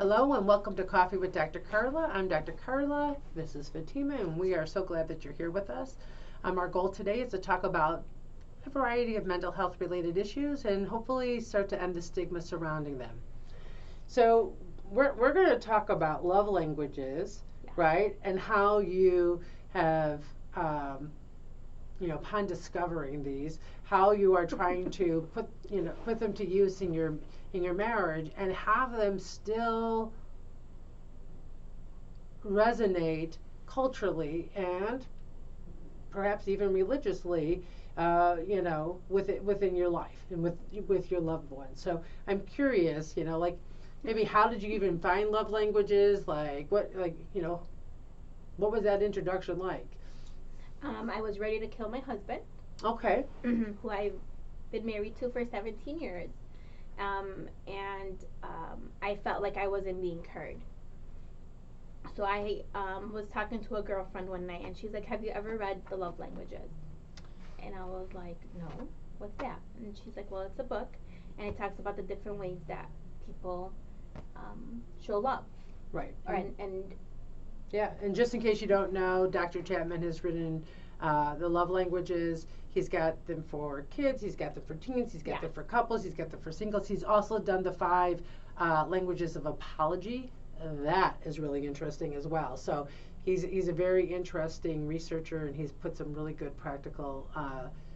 Hello and welcome to Coffee with Dr. Carla. I'm Dr. Carla. This is Fatima, and we are so glad that you're here with us. Our goal today is to talk about a variety of mental health related issues and hopefully start to end the stigma surrounding them. So we're going to talk about love languages, right? And how you have, upon discovering these, how you are trying to put them to use in your marriage and have them still resonate culturally and perhaps even religiously, within your life and with your loved ones. So I'm curious, maybe how did you even find love languages? What was that introduction like? I was ready to kill my husband. Okay. Who I've been married to for 17 years. I felt like I wasn't being heard. So I was talking to a girlfriend one night, and she's like, "Have you ever read The Love Languages?" And I was like, "No, what's that?" And she's like, "Well, it's a book, and it talks about the different ways that people show love." Right. Yeah, and just in case you don't know, Dr. Chapman has written The Love Languages. He's got them for kids, he's got them for teens, he's got them for couples, he's got them for singles. He's also done the 5 languages of apology. That is really interesting as well. So he's a very interesting researcher, and he's put some really good practical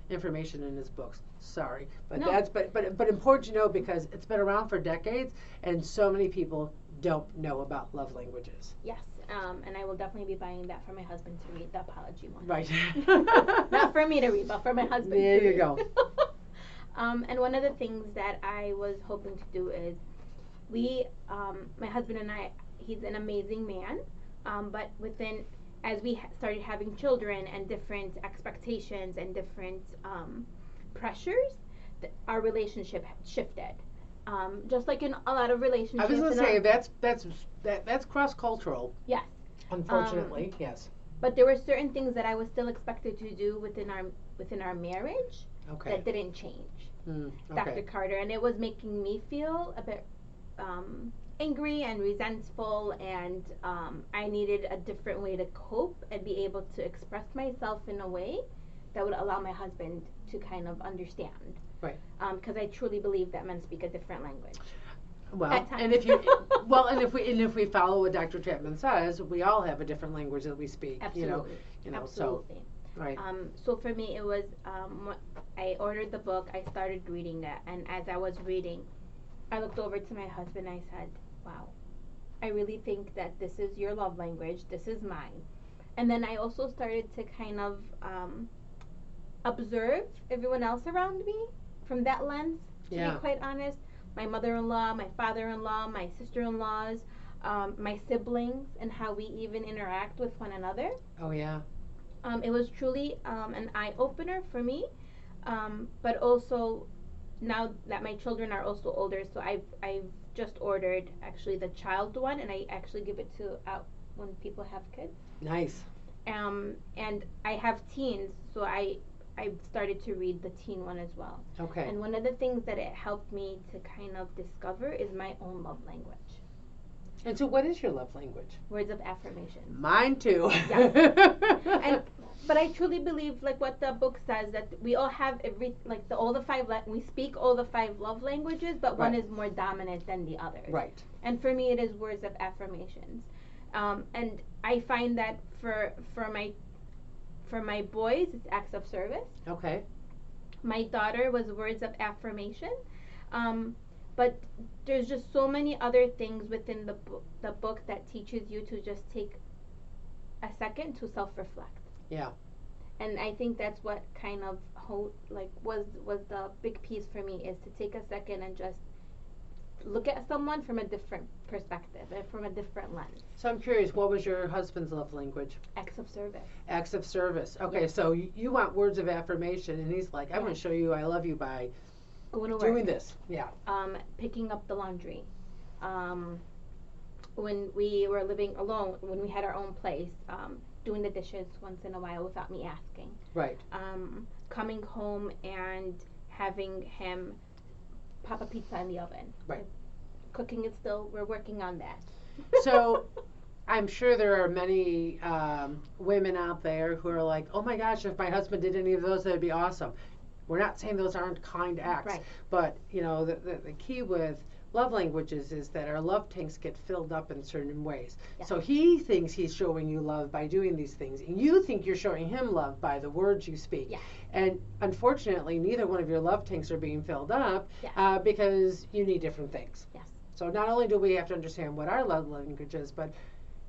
information in his books. Sorry, but no. but important to know because it's been around for decades, and so many people don't know about love languages. Yes, and I will definitely be buying that for my husband to read, the apology one. Right. Not for me to read, but for my husband. There you go. And one of the things that I was hoping to do is my husband and I, he's an amazing man, but as we started having children and different expectations and different pressures, our relationship shifted. Just like in a lot of relationships. I was going to say that's cross-cultural. Yes. Unfortunately, yes. But there were certain things that I was still expected to do within our marriage that didn't change. Dr. Carter, and it was making me feel a bit angry and resentful, and I needed a different way to cope and be able to express myself in a way that would allow my husband to kind of understand. Right. Because I truly believe that men speak a different language. Well, and if we follow what Dr. Chapman says, we all have a different language that we speak. Absolutely. Absolutely. So right. So for me, it was I ordered the book. I started reading it, and as I was reading, I looked over to my husband. I said, "Wow, I really think that this is your love language. This is mine." And then I also started to kind of observe everyone else around me from that lens, to be quite honest. My mother-in-law, my father-in-law, my sister-in-laws, my siblings, and how we even interact with one another. Oh, yeah. It was truly an eye-opener for me, but also now that my children are also older, so I've just ordered actually the child one, and I actually give it to out when people have kids. Nice. And I have teens, so I started to read the teen one as well. Okay. And one of the things that it helped me to kind of discover is my own love language. And so what is your love language? Words of affirmation. Mine too. Yes. But I truly believe, like what the book says, that we all have we speak all the 5 love languages, but one is more dominant than the others. Right. And for me, it is words of affirmations. And I find that for my boys, it's acts of service. Okay. My daughter was words of affirmation. But there's just so many other things within the book that teaches you to just take a second to self-reflect. Yeah. And I think that's what kind of was the big piece for me, is to take a second and just look at someone from a different perspective and from a different lens. So I'm curious, what was your husband's love language? Acts of service. Acts of service. Okay, so you want words of affirmation, and he's like, I'm going to show you I love you by going to work. Doing this. Yeah. Picking up the laundry. When we were living alone, when we had our own place, doing the dishes once in a while without me asking. Right. Coming home and having him pop a pizza in the oven. Right. cooking is still, we're working on that. So I'm sure there are many women out there who are like, oh my gosh, if my husband did any of those, that'd be awesome. We're not saying those aren't kind acts, right. But the key with love languages is that our love tanks get filled up in certain ways. Yeah. So he thinks he's showing you love by doing these things, and you think you're showing him love by the words you speak. Yeah. And unfortunately, neither one of your love tanks are being filled up because you need different things. Yes. So not only do we have to understand what our love language is, but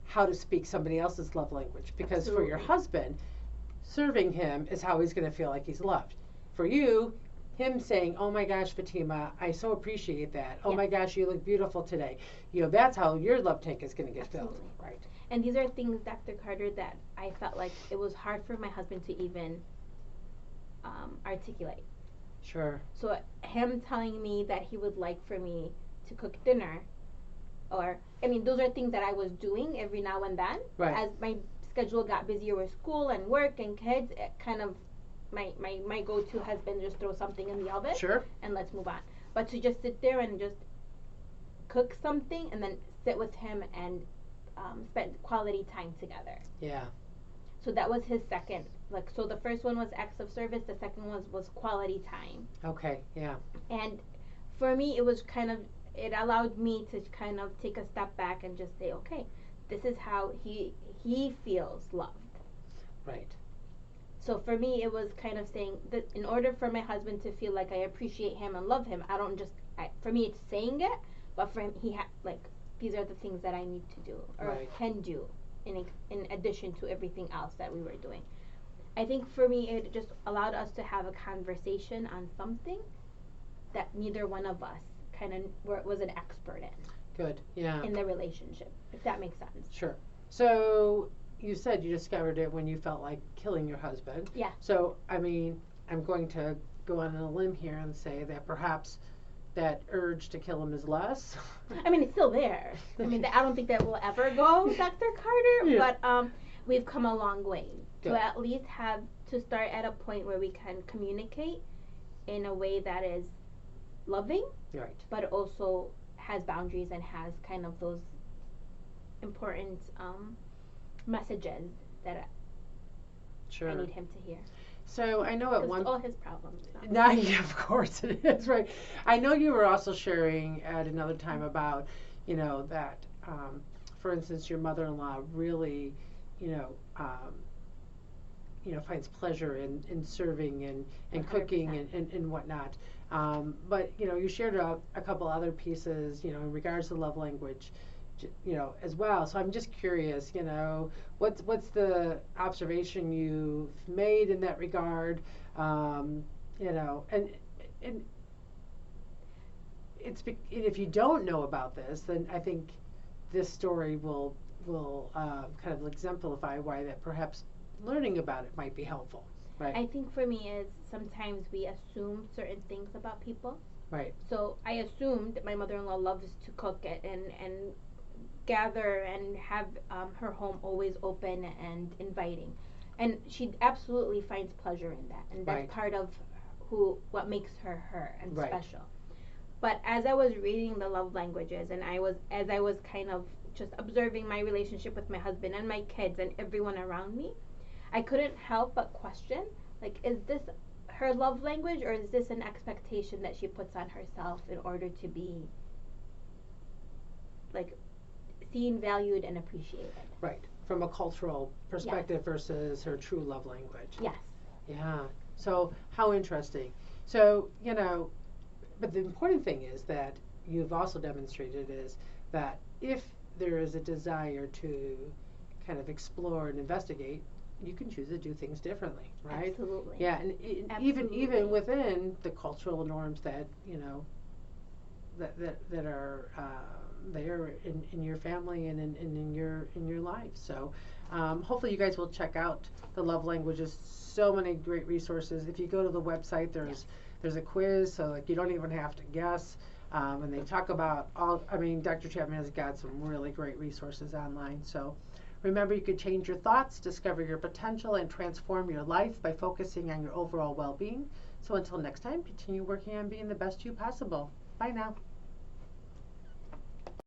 how to speak somebody else's love language. Because Absolutely. For your husband, serving him is how he's going to feel like he's loved. For you, him saying, oh my gosh, Fatima, I so appreciate that. Oh my gosh, you look beautiful today. That's how your love tank is going to get Absolutely. filled. Right. And these are things, Dr. Carter, that I felt like it was hard for my husband to even articulate. Sure. So him telling me that he would like for me to cook dinner, those are things that I was doing every now and then. Right. As my schedule got busier with school and work and kids, it kind of my go-to has been just throw something in the oven. Sure. And let's move on. But to just sit there and just cook something and then sit with him and spend quality time together. Yeah. So that was his second. So the first one was acts of service. The second one was quality time. Okay. Yeah. And for me, it was it allowed me to kind of take a step back and just say, okay, this is how he feels loved. Right. So for me, it was kind of saying that in order for my husband to feel like I appreciate him and love him, for me, it's saying it, but for him, these are the things that I need to do or can do in addition to everything else that we were doing. I think for me, it just allowed us to have a conversation on something that neither one of us was an expert in. Good, yeah. In the relationship, if that makes sense. Sure. So you said you discovered it when you felt like killing your husband. Yeah. So, I'm going to go on a limb here and say that perhaps that urge to kill him is less. It's still there. I don't think that will ever go, Dr. Carter, but we've come a long way. Good. To at least start at a point where we can communicate in a way that is loving, right, but also has boundaries and has kind of those important messages that I need him to hear. So I know at one all his problems. Yeah, of course it is, right. I know you were also sharing at another time about, that, for instance, your mother-in-law really, finds pleasure in serving and cooking and whatnot. But you shared a couple other pieces, in regards to love language, as well. So I'm just curious, what's the observation you've made in that regard, and if you don't know about this, then I think this story will kind of exemplify why that perhaps learning about it might be helpful. Right. I think for me is sometimes we assume certain things about people. Right. So I assumed that my mother-in-law loves to cook it and gather and have her home always open and inviting, and she absolutely finds pleasure in that, and that's part of what makes her and special. But as I was reading the love languages, and as I was kind of just observing my relationship with my husband and my kids and everyone around me, I couldn't help but question, is this her love language, or is this an expectation that she puts on herself in order to be seen, valued, and appreciated? Right. From a cultural perspective versus her true love language. Yes. Yeah. So how interesting. So, but the important thing is that you've also demonstrated is that if there is a desire to kind of explore and investigate, you can choose to do things differently, right? Absolutely. Yeah, and even within the cultural norms that that are there in your family and in your life. So hopefully you guys will check out the love languages. So many great resources. If you go to the website, there's a quiz, so you don't even have to guess. And they talk about Dr. Chapman has got some really great resources online. So remember, you could change your thoughts, discover your potential, and transform your life by focusing on your overall well-being. So until next time, continue working on being the best you possible. Bye now.